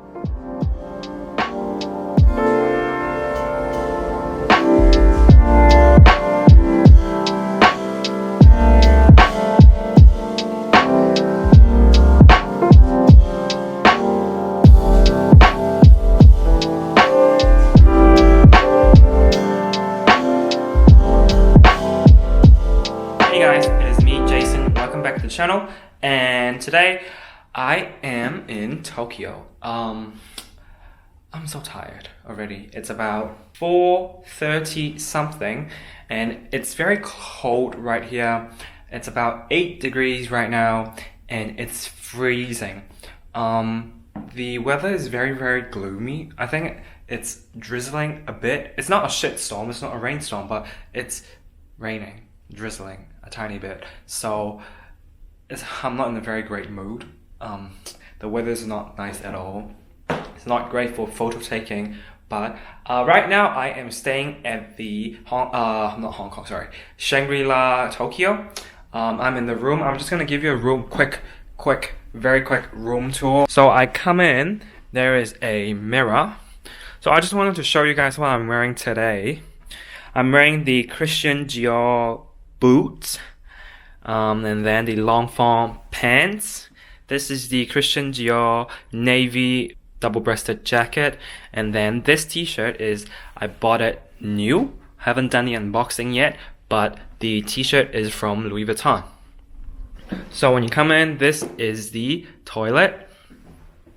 Hey guys, it is me, Jason. Welcome back to the channel. And today I am in Tokyo. I'm so tired already. It's about 4:30 something and it's very cold right here. It's about 8 degrees right now and it's freezing. The weather is very gloomy. I think it's drizzling a bit. It's not a shit storm, it's not a rainstorm, but it's raining, drizzling a tiny bit. So I'm not in a very great mood. The weather's not nice at all. It's not great for photo taking, but right now I am staying at the Shangri-La Tokyo. I'm in the room. I'm just gonna give you a very quick room tour. So I come in, there is a mirror. So I just wanted to show you guys what I'm wearing today. I'm wearing the Christian Dior boots, and then the long form pants. This is the Christian Dior navy double-breasted jacket, and then this t-shirt is, I bought it new, haven't done the unboxing yet, but the t-shirt is from Louis Vuitton. So when you come in, this is the toilet,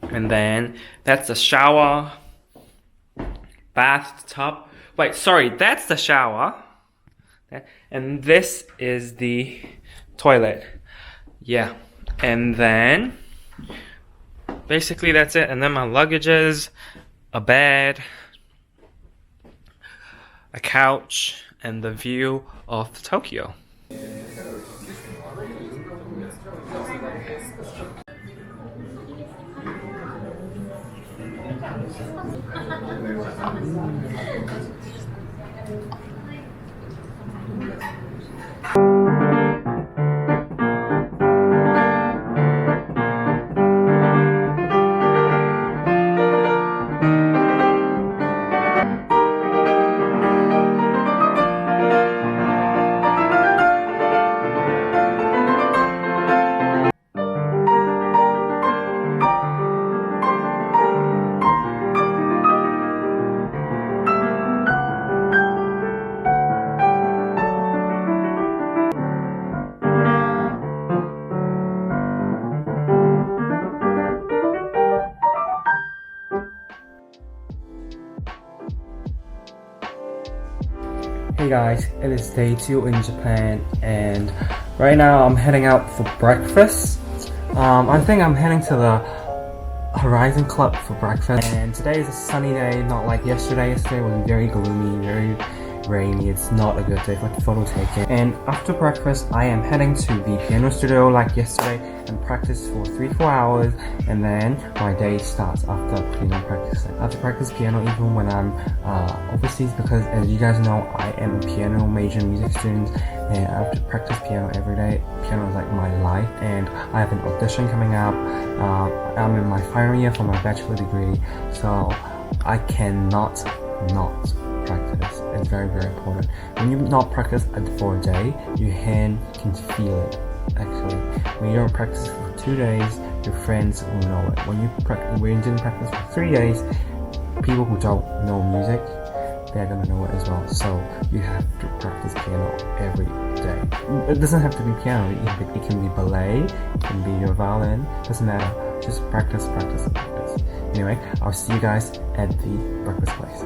and then that's the shower, bathtub. Wait, sorry, that's the shower. And this is the toilet. Yeah. And then basically that's it. And then my luggages, a bed, a couch, and the view of Tokyo. Hey guys, it is day 2 in Japan and right now I'm heading out for breakfast. I think I'm heading to the Horizon Club for breakfast, and today is a sunny day, not like yesterday. Yesterday was very gloomy, very rainy. It's not a good day for photo taking. And after breakfast I am heading to the piano studio like yesterday and practice for 3-4 hours, and then my day starts after piano practice. After practice piano even when I'm overseas, because as you guys know I am a piano major music student and I have to practice piano every day. Piano is like my life, and I have an audition coming up. I'm in my final year for my bachelor degree, so I cannot not practice. It's very important. When you not practice for a day, your hand can feel it. Actually, when you don't practice for 2 days, your friends will know it. When you didn't practice for 3 days, people who don't know music, they're gonna know it as well. So you have to practice piano every day. It doesn't have to be piano. It can be ballet, it can be your violin. Doesn't matter. Just practice. Anyway, I'll see you guys at the breakfast place.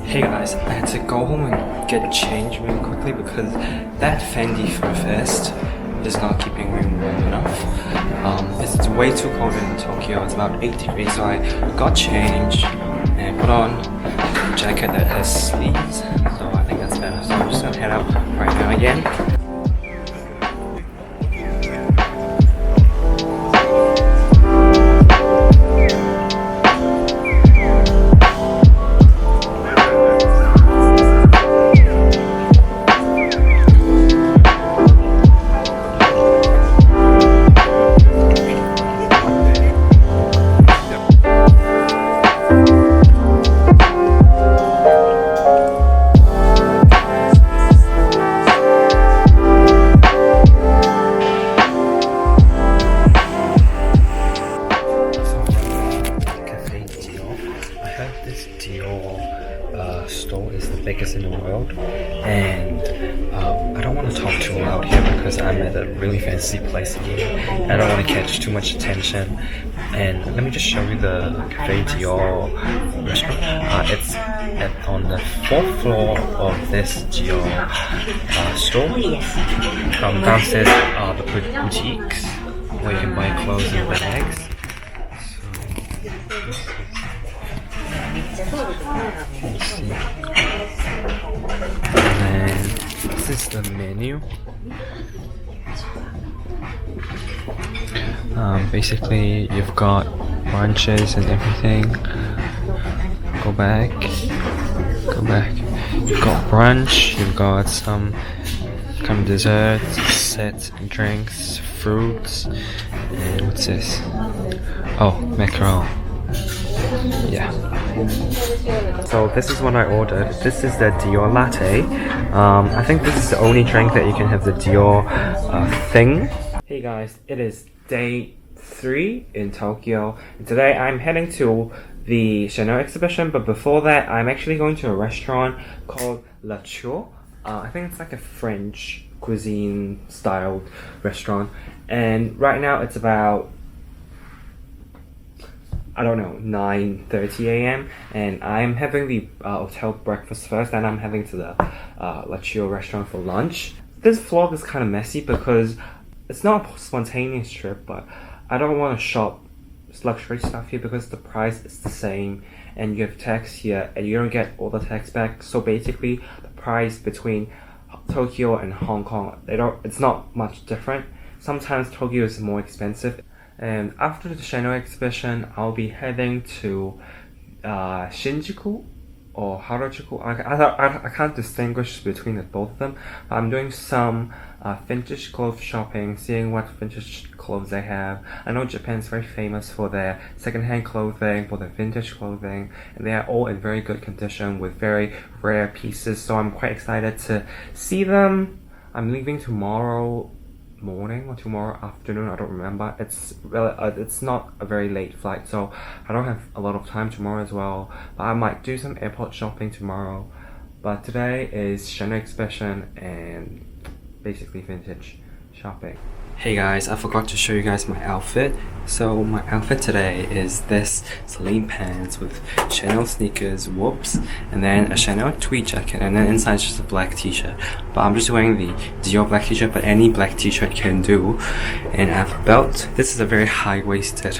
Hey guys, I had to go home and get changed really quickly because that Fendi Fur Vest is not keeping me warm enough. way too cold in Tokyo. It's about 8 degrees, so I got changed and put on a jacket that has sleeves. So I think that's better. So I'm just gonna head out right now again. Store is the biggest in the world, and I don't want to talk too loud here because I'm at a really fancy place here. I don't want to catch too much attention. And let me just show you the Cafe Dior restaurant. It's on the 4th floor of this Dior store. Downstairs are the boutiques where you can buy clothes and bags. And this is the menu. Basically, you've got brunches and everything. Go back. You've got brunch. You've got some desserts, set drinks, fruits, and what's this? Oh, macaron. Yeah. So this is what I ordered. This is the Dior latte. I think this is the only drink that you can have the Dior thing. Hey guys, it is day 3 in Tokyo. And today I'm heading to the Chanel exhibition, but before that I'm actually going to a restaurant called La Chaux. I think it's like a French cuisine styled restaurant. And right now it's about, I don't know, 9:30 a.m. and I'm having the hotel breakfast first, and I'm heading to the La Chaux restaurant for lunch. This vlog is kind of messy because it's not a spontaneous trip, but I don't want to shop luxury stuff here because the price is the same, and you have tax here and you don't get all the tax back. So basically the price between Tokyo and Hong Kong, it's not much different. Sometimes Tokyo is more expensive. And after the Chanel exhibition, I'll be heading to Shinjuku or Harajuku. I can't distinguish between both of them. I'm doing some vintage clothes shopping, seeing what vintage clothes they have. I know Japan's very famous for their secondhand clothing, for their vintage clothing, and they are all in very good condition with very rare pieces. So I'm quite excited to see them. I'm leaving tomorrow morning or tomorrow afternoon, I don't remember. It's not a very late flight, so I don't have a lot of time tomorrow as well, but I might do some airport shopping tomorrow. But today is Chanel exhibition and basically vintage shopping. Hey guys, I forgot to show you guys my outfit. So my outfit today is this Celine pants with Chanel sneakers, whoops, and then a Chanel tweed jacket, and then inside just a black t-shirt. But I'm just wearing the Dior black t-shirt, but any black t-shirt can do. And I have a belt. This is a very high-waisted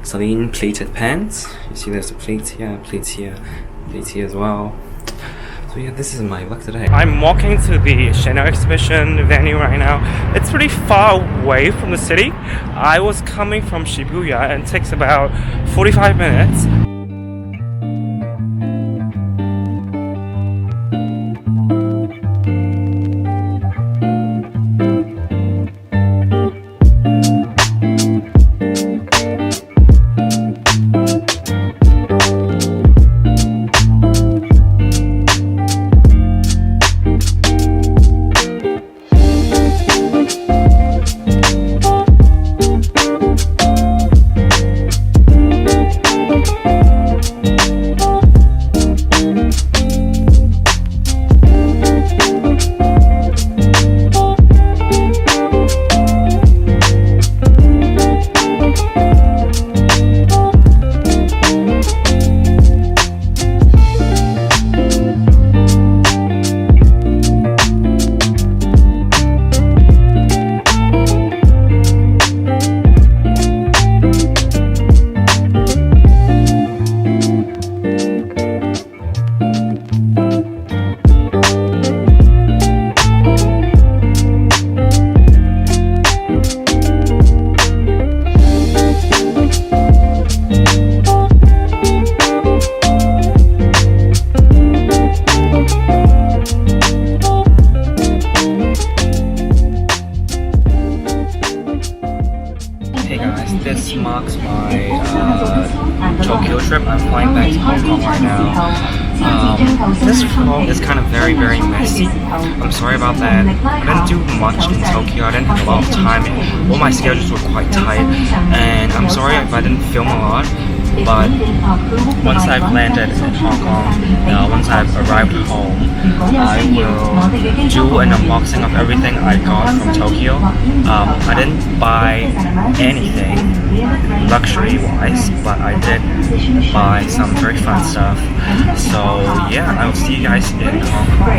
Celine pleated pants. You see there's a pleats here, pleats here, pleats here as well. So yeah, this is my look today. I'm walking to the Chanel exhibition venue right now. It's pretty far away from the city. I was coming from Shibuya and it takes about 45 minutes. this marks my Tokyo trip. I'm flying back to Hong Kong right now. This vlog is kind of very messy. I'm sorry about that. I didn't do much in Tokyo. I didn't have a lot of time. All my schedules were quite tight, and I'm sorry if I didn't film a lot. But once I've landed in Hong Kong, once I've arrived home, I will do an unboxing of everything I got from Tokyo. I didn't buy anything luxury-wise, but I did buy some very fun stuff. So yeah, I'll see you guys in Hong Kong.